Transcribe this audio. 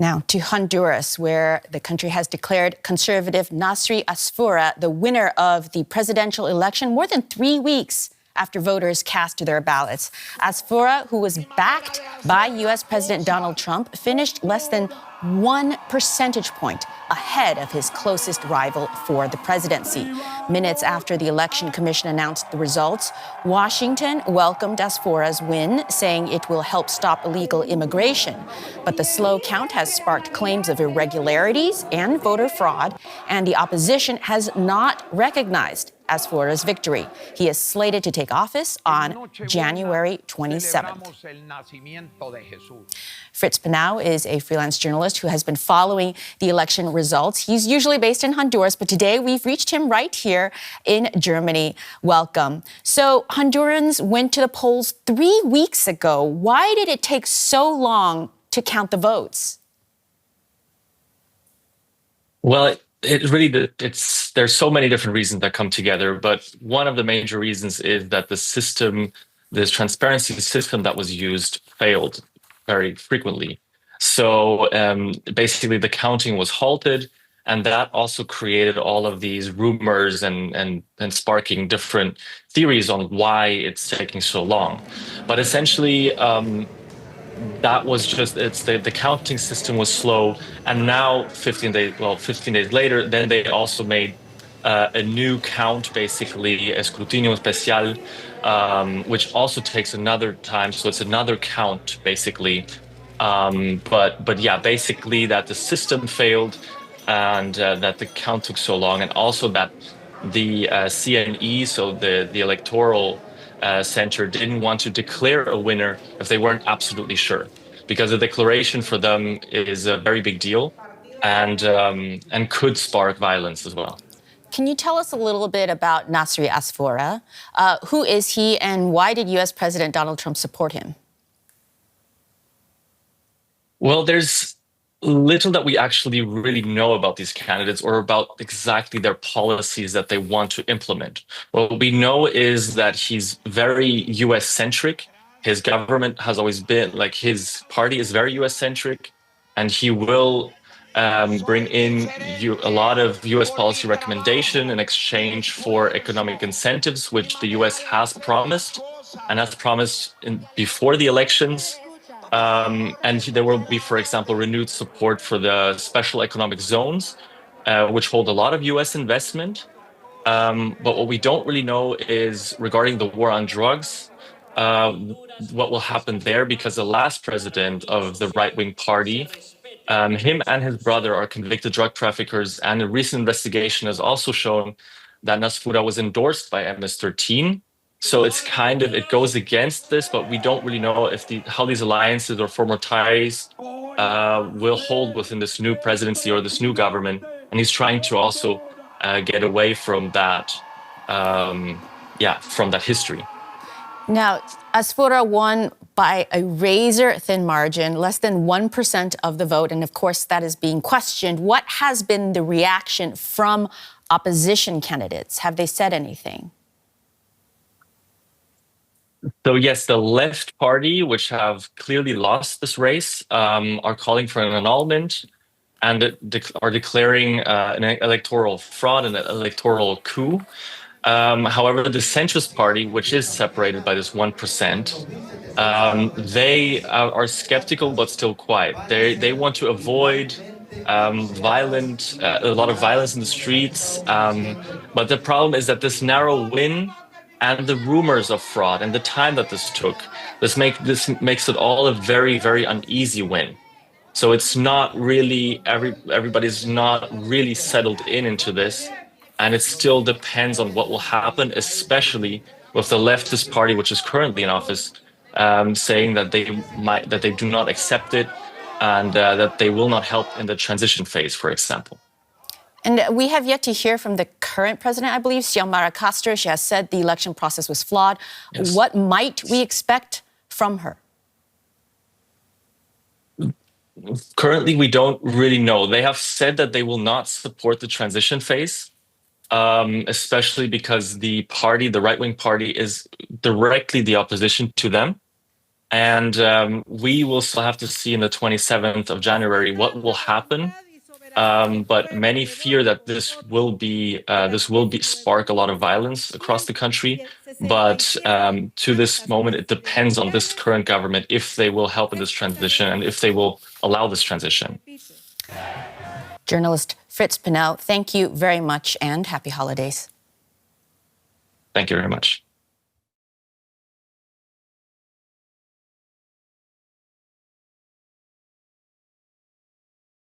Now to Honduras, where the country has declared Conservative Nasry Asfura the winner of the presidential election more than 3 weeks after voters cast their ballots. Asfura, who was backed by U.S. President Donald Trump, finished less than 1 percentage point ahead of his closest rival for the presidency. Minutes after the Election Commission announced the results, Washington welcomed Asfura's win, saying it will help stop illegal immigration. But the slow count has sparked claims of irregularities and voter fraud, and the opposition has not recognized Asfura's victory. He is slated to take office on January 27th. Fritz Pinnow is a freelance journalist who has been following the election results. He's usually based in Honduras, but today we've reached him right here in Germany. Welcome. So Hondurans went to the polls 3 weeks ago. Why did it take so long to count the votes? Well, there's so many different reasons that come together, but one of the major reasons is that this transparency system that was used failed very frequently. So basically the counting was halted, and that also created all of these rumors and sparking different theories on why it's taking so long. But essentially, that was just the counting system was slow, and now 15 days later, then they also made a new count, basically escrutinio especial, which also takes another time, so it's another count basically. But yeah, basically that the system failed, and that the count took so long, and also that the CNE, so the electoral center, didn't want to declare a winner if they weren't absolutely sure, because the declaration for them is a very big deal, and could spark violence as well. Can you tell us a little bit about Nasry Asfura? Who is he, and why did U.S. President Donald Trump support him? Well, there's little that we actually really know about these candidates or about exactly their policies that they want to implement. What we know is that he's very US-centric. His government has always been, like, his party is very US-centric, and he will bring in a lot of US policy recommendation in exchange for economic incentives, which the US has promised and has promised before the elections. And there will be, for example, renewed support for the special economic zones, which hold a lot of US investment. But what we don't really know is regarding the war on drugs, what will happen there, because the last president of the right-wing party, him and his brother are convicted drug traffickers, and a recent investigation has also shown that Asfura was endorsed by MS-13. So it goes against this, but we don't really know how these alliances or former ties will hold within this new presidency or this new government. And he's trying to also get away from that, from that history. Now, Asfura won by a razor-thin margin, less than 1% of the vote. And of course, that is being questioned. What has been the reaction from opposition candidates? Have they said anything? So yes, the left party, which have clearly lost this race, are calling for an annulment and are declaring an electoral fraud and an electoral coup. However, the centrist party, which is separated by this 1%, they are skeptical but still quiet. They want to avoid a lot of violence in the streets. But the problem is that this narrow win and the rumors of fraud and the time that this took, this makes it all a very, very uneasy win. So it's not really, everybody's not really settled into this, and it still depends on what will happen, especially with the leftist party, which is currently in office, saying that they do not accept it, and that they will not help in the transition phase, for example. And we have yet to hear from the current president, I believe, Xiomara Castro. She has said the election process was flawed. Yes. What might we expect from her? Currently, we don't really know. They have said that they will not support the transition phase, especially because the right-wing party, is directly the opposition to them. And we will still have to see in the 27th of January what will happen. But many fear that this will be spark a lot of violence across the country. But to this moment, it depends on this current government if they will help in this transition and if they will allow this transition. Journalist Fritz Pinnow, thank you very much and happy holidays. Thank you very much.